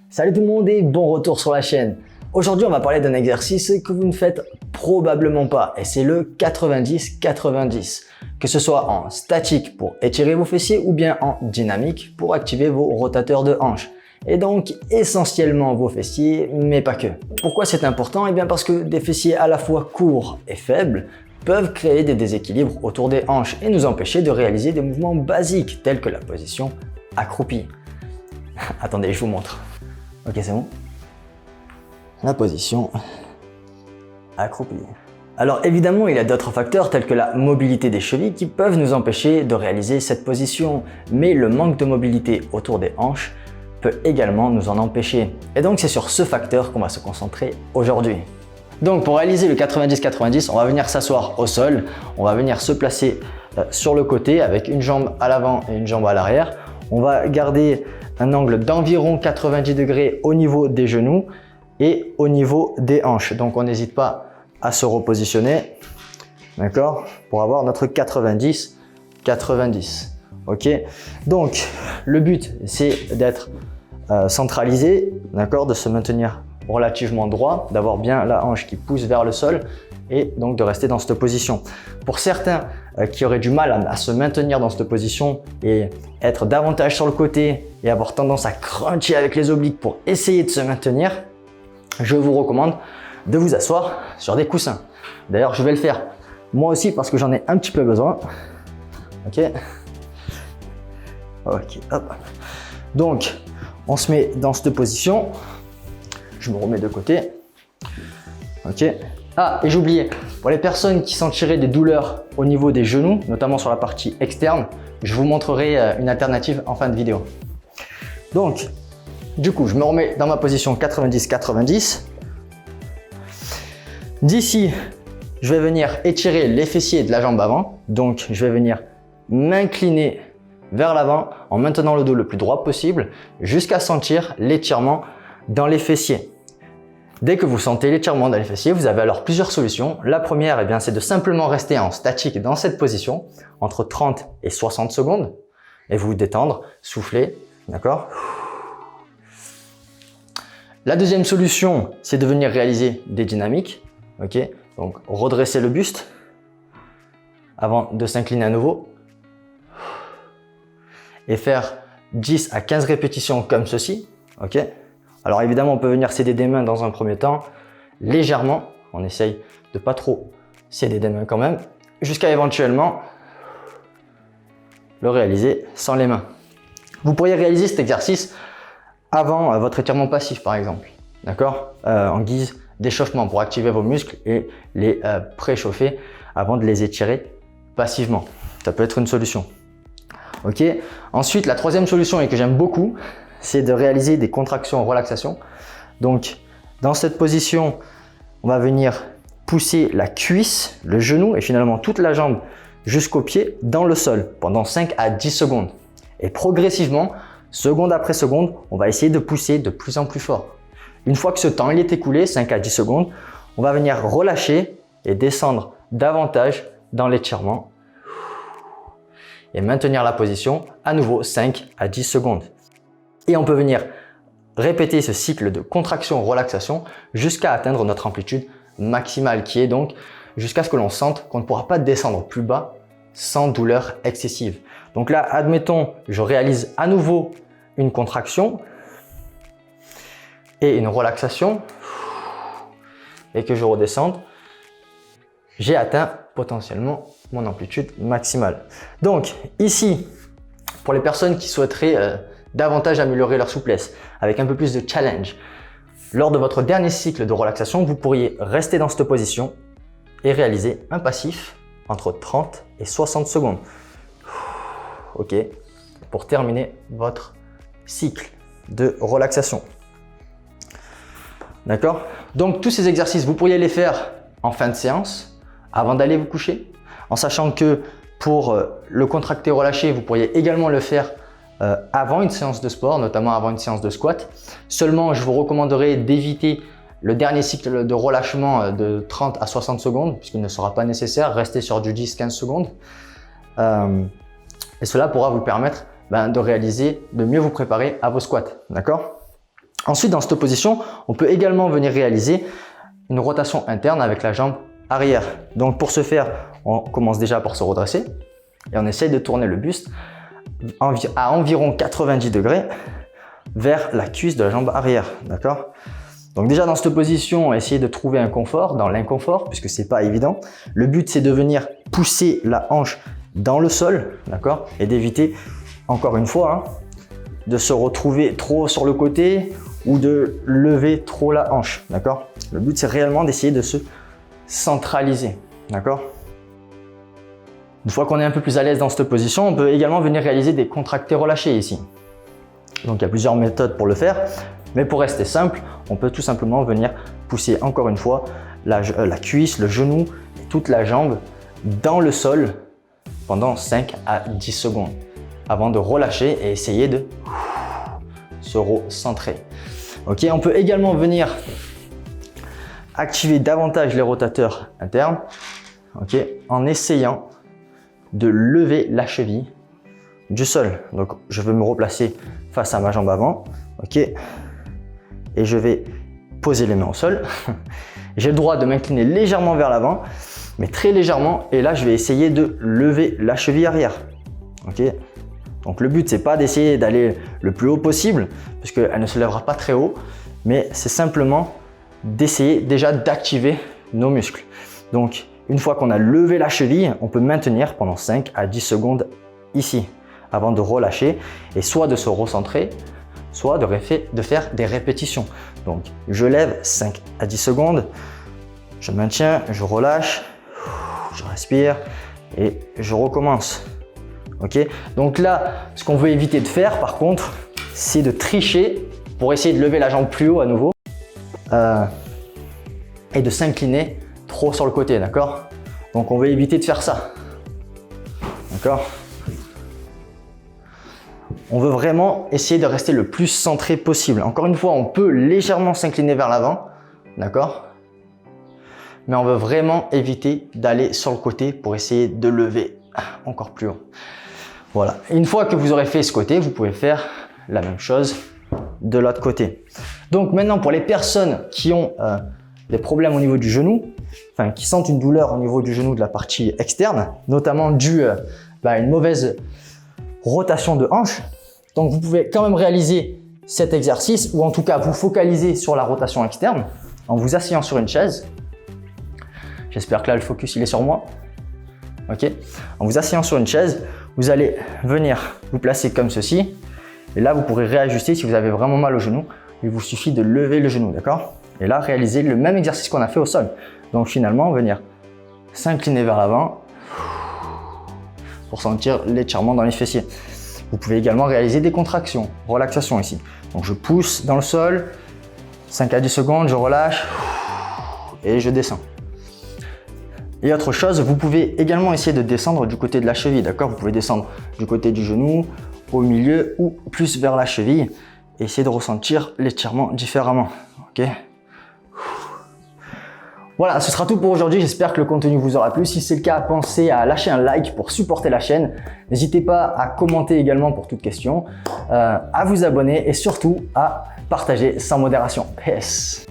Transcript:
Salut tout le monde et bon retour sur la chaîne. Aujourd'hui, on va parler d'un exercice que vous ne faites probablement pas et c'est le 90-90. Que ce soit en statique pour étirer vos fessiers ou bien en dynamique pour activer vos rotateurs de hanches. Et donc essentiellement vos fessiers, mais pas que. Pourquoi c'est important? Eh bien parce que des fessiers à la fois courts et faibles peuvent créer des déséquilibres autour des hanches et nous empêcher de réaliser des mouvements basiques tels que la position accroupie. Attendez, je vous montre. Ok, c'est bon. La position accroupie. Alors évidemment, il y a d'autres facteurs tels que la mobilité des chevilles qui peuvent nous empêcher de réaliser cette position, mais le manque de mobilité autour des hanches peut également nous en empêcher. Et donc c'est sur ce facteur qu'on va se concentrer aujourd'hui. Donc pour réaliser le 90-90, on va venir s'asseoir au sol, on va venir se placer sur le côté avec une jambe à l'avant et une jambe à l'arrière. On va garder un angle d'environ 90 degrés au niveau des genoux et au niveau des hanches. Donc on n'hésite pas à se repositionner, d'accord, pour avoir notre 90-90. Ok, donc le but c'est d'être centralisé, d'accord, de se maintenir relativement droit, d'avoir bien la hanche qui pousse vers le sol et donc de rester dans cette position. Pour certains qui auraient du mal à se maintenir dans cette position et être davantage sur le côté et avoir tendance à cruncher avec les obliques pour essayer de se maintenir, je vous recommande de vous asseoir sur des coussins. D'ailleurs, je vais le faire moi aussi parce que j'en ai un petit peu besoin. Ok. Ok, hop. Donc, on se met dans cette position. Je me remets de côté. Ok. Ah, et j'ai oublié, pour les personnes qui sentiraient des douleurs au niveau des genoux, notamment sur la partie externe, je vous montrerai une alternative en fin de vidéo. Donc, du coup, je me remets dans ma position 90-90. D'ici, je vais venir étirer les fessiers de la jambe avant. Donc, je vais venir m'incliner vers l'avant en maintenant le dos le plus droit possible jusqu'à sentir l'étirement dans les fessiers. Dès que vous sentez l'étirement dans les fessiers, vous avez alors plusieurs solutions. La première, eh bien, c'est de simplement rester en statique dans cette position entre 30 et 60 secondes et vous détendre, souffler, d'accord? La deuxième solution, c'est de venir réaliser des dynamiques, ok? Donc, redresser le buste avant de s'incliner à nouveau et faire 10 à 15 répétitions comme ceci, ok? Alors évidemment, on peut venir s'aider des mains dans un premier temps, légèrement. On essaye de pas trop s'aider des mains quand même, jusqu'à éventuellement le réaliser sans les mains. Vous pourriez réaliser cet exercice avant votre étirement passif par exemple, d'accord, en guise d'échauffement pour activer vos muscles et les préchauffer avant de les étirer passivement. Ça peut être une solution. Ok. Ensuite, la troisième solution et que j'aime beaucoup, c'est de réaliser des contractions relaxation. Donc, dans cette position, on va venir pousser la cuisse, le genou et finalement toute la jambe jusqu'au pied dans le sol pendant 5 à 10 secondes. Et progressivement, seconde après seconde, on va essayer de pousser de plus en plus fort. Une fois que ce temps il est écoulé, 5 à 10 secondes, on va venir relâcher et descendre davantage dans l'étirement et maintenir la position à nouveau 5 à 10 secondes. Et on peut venir répéter ce cycle de contraction-relaxation jusqu'à atteindre notre amplitude maximale qui est donc jusqu'à ce que l'on sente qu'on ne pourra pas descendre plus bas sans douleur excessive. Donc là, admettons, je réalise à nouveau une contraction et une relaxation et que je redescende, j'ai atteint potentiellement mon amplitude maximale. Donc ici, pour les personnes qui souhaiteraient davantage améliorer leur souplesse avec un peu plus de challenge, lors de votre dernier cycle de relaxation, vous pourriez rester dans cette position et réaliser un passif entre 30 et 60 secondes. Ok, pour terminer votre cycle de relaxation. D'accord? Donc tous ces exercices, vous pourriez les faire en fin de séance, avant d'aller vous coucher, en sachant que pour le contracter relâché, vous pourriez également le faire avant une séance de sport, notamment avant une séance de squat. Seulement, je vous recommanderais d'éviter le dernier cycle de relâchement de 30 à 60 secondes, puisqu'il ne sera pas nécessaire. Restez sur du 10-15 secondes. Et cela pourra vous permettre de réaliser, de mieux vous préparer à vos squats. D'accord? Ensuite, dans cette position, on peut également venir réaliser une rotation interne avec la jambe arrière. Donc pour ce faire, on commence déjà par se redresser et on essaye de tourner le buste à environ 90 degrés vers la cuisse de la jambe arrière, d'accord? Donc déjà dans cette position, essayez de trouver un confort dans l'inconfort puisque c'est pas évident. Le but c'est de venir pousser la hanche dans le sol, d'accord? Et d'éviter, encore une fois, de se retrouver trop sur le côté ou de lever trop la hanche, d'accord? Le but c'est réellement d'essayer de se centraliser, d'accord? Une fois qu'on est un peu plus à l'aise dans cette position, on peut également venir réaliser des contractés relâchés ici. Donc il y a plusieurs méthodes pour le faire, mais pour rester simple, on peut tout simplement venir pousser encore une fois la cuisse, le genou et toute la jambe dans le sol pendant 5 à 10 secondes avant de relâcher et essayer de se recentrer. Ok, on peut également venir activer davantage les rotateurs internes, ok, en essayant de lever la cheville du sol. Donc je vais me replacer face à ma jambe avant, ok, et je vais poser les mains au sol. J'ai le droit de m'incliner légèrement vers l'avant, mais très légèrement, et là je vais essayer de lever la cheville arrière, ok. Donc le but c'est pas d'essayer d'aller le plus haut possible parce qu'elle ne se lèvera pas très haut, mais c'est simplement d'essayer déjà d'activer nos muscles. Donc une fois qu'on a levé la cheville, on peut maintenir pendant 5 à 10 secondes ici avant de relâcher et soit de se recentrer, soit de faire des répétitions. Donc je lève 5 à 10 secondes, je maintiens, je relâche, je respire et je recommence. Ok, donc là, ce qu'on veut éviter de faire par contre, c'est de tricher pour essayer de lever la jambe plus haut à nouveau et de s'incliner trop sur le côté, d'accord? Donc on veut éviter de faire ça, d'accord? On veut vraiment essayer de rester le plus centré possible. Encore une fois, on peut légèrement s'incliner vers l'avant, d'accord? Mais on veut vraiment éviter d'aller sur le côté pour essayer de lever encore plus haut. Voilà, une fois que vous aurez fait ce côté, vous pouvez faire la même chose de l'autre côté. Donc maintenant, pour les personnes qui ont des problèmes au niveau du genou, enfin qui sentent une douleur au niveau du genou de la partie externe, notamment due à une mauvaise rotation de hanche, donc vous pouvez quand même réaliser cet exercice ou en tout cas vous focaliser sur la rotation externe en vous asseyant sur une chaise. J'espère que là le focus il est sur moi. Ok, en vous asseyant sur une chaise, vous allez venir vous placer comme ceci et là vous pourrez réajuster si vous avez vraiment mal au genou. Il vous suffit de lever le genou, d'accord? Et là réaliser le même exercice qu'on a fait au sol. Donc finalement venir s'incliner vers l'avant pour sentir l'étirement dans les fessiers. Vous pouvez également réaliser des contractions, relaxation ici. Donc je pousse dans le sol, 5 à 10 secondes, je relâche et je descends. Et autre chose, vous pouvez également essayer de descendre du côté de la cheville, d'accord? Vous pouvez descendre du côté du genou, au milieu ou plus vers la cheville. Et essayer de ressentir l'étirement différemment, ok? Voilà, ce sera tout pour aujourd'hui. J'espère que le contenu vous aura plu. Si c'est le cas, pensez à lâcher un like pour supporter la chaîne. N'hésitez pas à commenter également pour toute question, à vous abonner et surtout à partager sans modération. Peace.